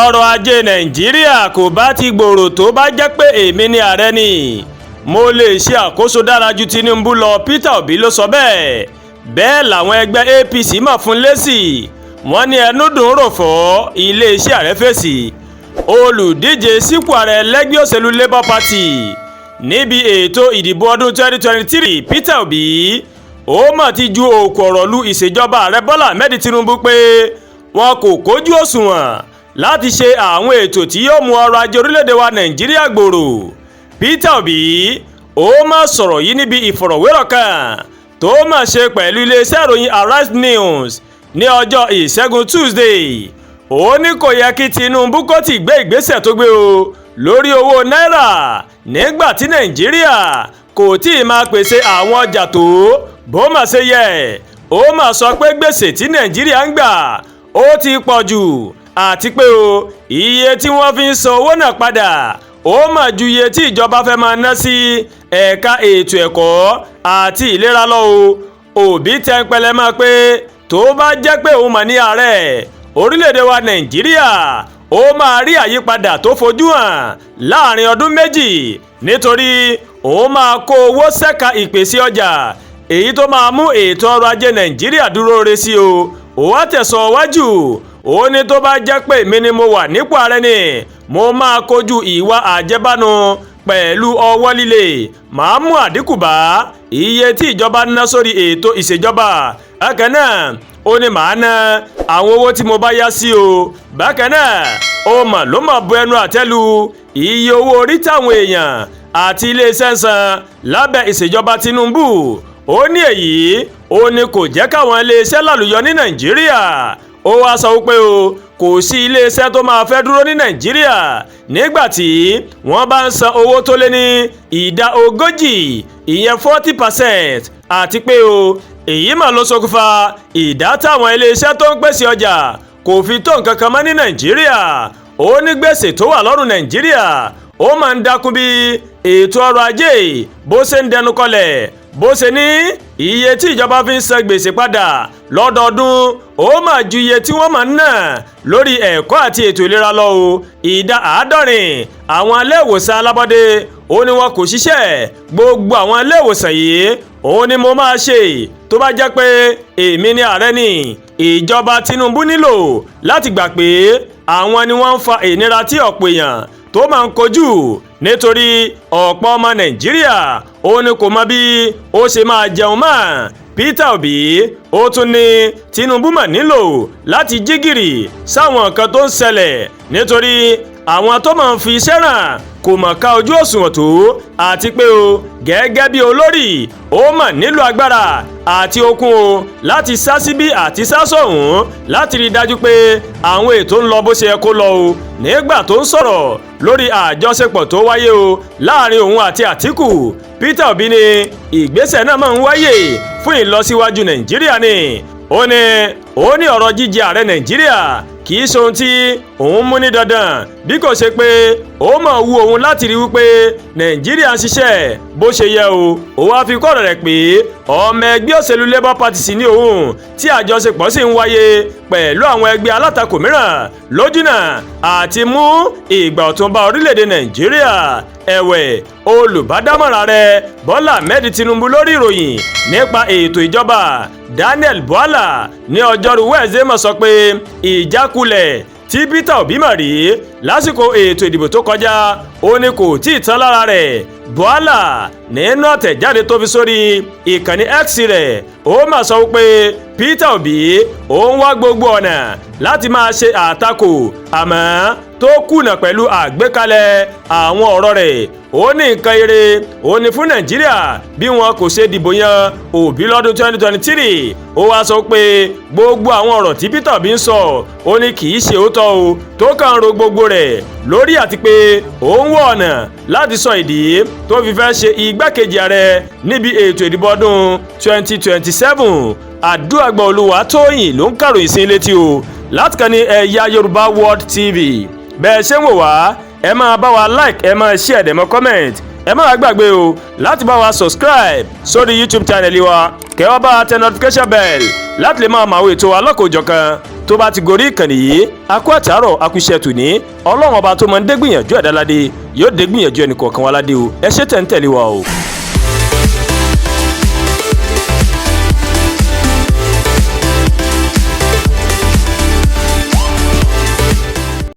ọrọ̀ ajé nàìjíríà kò bá ti gbòòrò tó bá jẹ́ pé èmi ni ààrẹ ni mo lè ṣe àkóso dára ju Tinubu lọ. Peter Obi ló sọ bẹ́ẹ̀. Bẹ́ẹ̀ làwọn ẹgbẹ́ APC mọ̀ fún lésì. Wọ́n ní ẹnu dùn rò fọ́ iléeṣẹ́ ààrẹ fèsì. Oludije Sipo Aare lẹ́gbẹ́ òṣèlú Labour Party níbi ètò ìdìbò ọdún 2023 Peter Obi ó mà ti ju òkú ọ̀rọ̀ lu ìṣèjọba ààrẹ Bola Ahmed Tinubu pé wọn kò kójú òṣùwọ̀n láti ṣe àwọn ètò tí yóò mú ọrọ̀ ajé orílẹ̀-èdè wa Nàìjíríà gbòòrò. Peter Obi ó mà sọ̀rọ̀ yìí níbi ìfọ̀rọ̀wérọ̀ kan tó mà ṣe pẹ̀lú iléeṣẹ́ ìròyìn Arise News ní ọjọ́ ìṣẹ́gun Tuesday. Ó ní kò yẹ kí Tinubu kó ti gbé ìgbésẹ̀ tó gbé o lórí owó náírà nígbà tí Nàìjíríà kò tí ì máa pèsè àwọn ọjà tó bó mà ṣe yẹ. Ó mà sọ pé gbèsè tí Nàìjíríà ń gbà ó ti pọ̀ jù àti pé o iye tí wọ́n fi ń san owó náà padà ó mà ju iye tí ìjọba fẹ́ máa ná sí ẹ̀ka ètò ẹ̀kọ́ àti ìlera lọ o. Òbí tẹnpẹlẹ mọ́ pé tó bá jẹ́ pé òun mà ní ààrẹ orílẹ̀-èdè wa Nàìjíríà ó máa rí àyípadà tó fojú hàn láàrin ọdún méjì nítorí òun máa kó owó ṣẹ́ka ìpèsè ọjà èyí tó máa mú ètò ọrọ̀ ajé Nàìjíríà dúró re sí o. Ó wá tẹ̀sán wájú ó ní tó bá jẹ́ pé èmi ni mo wà nípò ààrẹ ni mo máa kojú ìwà àjẹbánu pẹ̀lú ọwọ́ líle. Màá mú àdínkù bá iye tí ìjọba ná sórí ètò ìṣèjọba. Bákan náà ó ní màá ná àwọn owó tí mo bá yá sí o. Bákan náà ó mà ló mà bu ẹnu àtẹ́lu iye owó orí táwọn èèyàn àti iléeṣẹ́ ń san lábẹ́ ìṣèjọba Tinubu. Ó ní èyí ó ní kò jẹ́ káwọn iléeṣẹ́ lálùyọ ní Nàìjíríà. Ó wá sọ wípé o kò sí iléeṣẹ́ tó máa fẹ́ dúró ní Nàìjíríà nígbàtí wọ́n bá ń san owó tó lé ní ìdá 40 ìyẹn 40%, àti pé o èyí mà ló ṣokùnfà ìdá táwọn iléeṣẹ́ tó ń pèsè ọjà kò fi tó nǹkan kan mọ́ ní Nàìjíríà. Ó ní gbèsè tó wà lọ́rùn Nàìjíríà ó máa ń dákún bí ètò ọrọ̀ ajé bó ṣe ń dẹnu kọlẹ̀. Bó ṣe ní iye tí ìjọba fi ń san gbèsè padà lọ́dọọdún ó mà ju iye tí wọ́n máa ń ná lórí ẹ̀kọ́ àti ètò ìlera lọ o. Ìdá 70 àwọn ilé ìwòsàn alábọ́dé ó ní wọn kò ṣiṣẹ́. Gbogbo àwọn ilé ìwòsàn yìí ó ní mo máa ṣe tó bá jẹ́ pé èmi ni ààrẹ ni. Ìjọba Tinubu nílò láti gbà pé àwọn ni wọ́n ń fa ìnira tí ọ̀pọ̀ èèyàn tó máa ń kojú nítorí ọ̀pọ̀ ọmọ Nàìjíríà ó ní kò mọ bí ó ṣe máa jẹun mọ́. Peter Obi ó tún ní Tinubu mà nílò láti jí gìrì sáwọn nǹkan tó ń ṣẹlẹ̀ nítorí àwọn tó máa ń fi iṣẹ́ ràn kò mọ̀ ká ojú òṣùwọ̀n tó, àti pé o gẹ́gẹ́ bí olórí ó mà nílò agbára àti okun o láti sá síbí àti sá sọ̀hún láti rí dájú pé àwọn ètò ń lọ bó ṣe yẹ kó lọ o. Nígbà tó ń sọ̀rọ̀ lórí àjọṣepọ̀ tó wáyé o láàrin òun àti Àtíkù, Peter Obi ní ìgbésẹ̀ náà máa ń wáyé fún ìlọsíwájú Nàìjíríà ni. Ó ní ọ̀rọ̀ jíjẹ ààrẹ Nàìjíríà kì í ṣe ohun tí òun mú ní dandan bí kò ṣe pé ó mọ̀ wù òun láti rí wípé Nàìjíríà ń ṣiṣẹ́ bó ṣe yẹ o. Ó wá fi kọ́rọ̀ rẹ̀ pé ọmọ ẹgbẹ́ òṣèlú Labour Party sí ní òun tí àjọṣepọ̀ sì ń wáyé pẹ̀lú àwọn ẹgbẹ́ alátakò mìíràn lójúnà àti mú ìgbà ọ̀tun bá orílẹ̀-èdè Nàìjíríà. Ẹ̀wẹ̀ olùbádámọ̀ràn rẹ̀ Bola Ahmed Tinubu lórí ìròyìn nípa ètò ìjọba Daniel Bwala ní ọjọ́rú Wednesday mọ̀ sọ pé ìjákulẹ̀ tí Peter Obi mà rí lásìkò ètò ìdìbò tó kọjá ó ní kò tí ì tán lára rẹ̀. Bwala nínú àtẹ̀jáde tó fi sórí ìkànnì X rẹ̀ ó mà sọ pé Peter Obi ó ń wá gbogbo ọ̀nà láti máa ṣe àtakò àmọ́ tó kùnà pẹ̀lú àgbékalẹ̀ àwọn ọ̀rọ̀ rẹ̀. Ó ní nǹkan ire ó ní fún Nàìjíríà bí wọn kò ṣe dìbò yan Obi lọ́dún 2023. Ó wá sọ pé gbogbo àwọn ọ̀rọ̀ tí Peter Obi ń sọ ó ní kì í ṣe òótọ́ o tó kàn ń ro gbogbo rẹ̀ lórí àti pé ó ń wọ ọ̀nà láti sọ ìdí tó fi fẹ́ ṣe igbákejì ààrẹ níbi ètò ìdìbò ọdún 2027. Àdúràgbà Olúwatóyìn ló ń kàròyìn sí létí o láti kàn ní ẹ̀yà Yorùbá World TV. Bẹ́ẹ̀ ṣe ń wò wá ẹ máa bá wa like ẹ máa share ẹ máa comment ẹ má wá gbàgbé o láti bá wa subscribe sórí YouTube channel wa kẹ́ wá bá wa tẹ notification bell láti lè máa màwé ètò alọ́kòójọ̀kan tó bá ti gorí ìkànnì yìí. akú àtàárọ̀ akúṣẹ́ tòní ọlọ́run ọba tó máa ń dégbìyànjú ẹ̀dá ládé yóò dégbìyànjú ẹnì kọ̀ọ̀kan wa ládé o ẹ ṣé tẹ̀ ń tẹ̀lé wa o.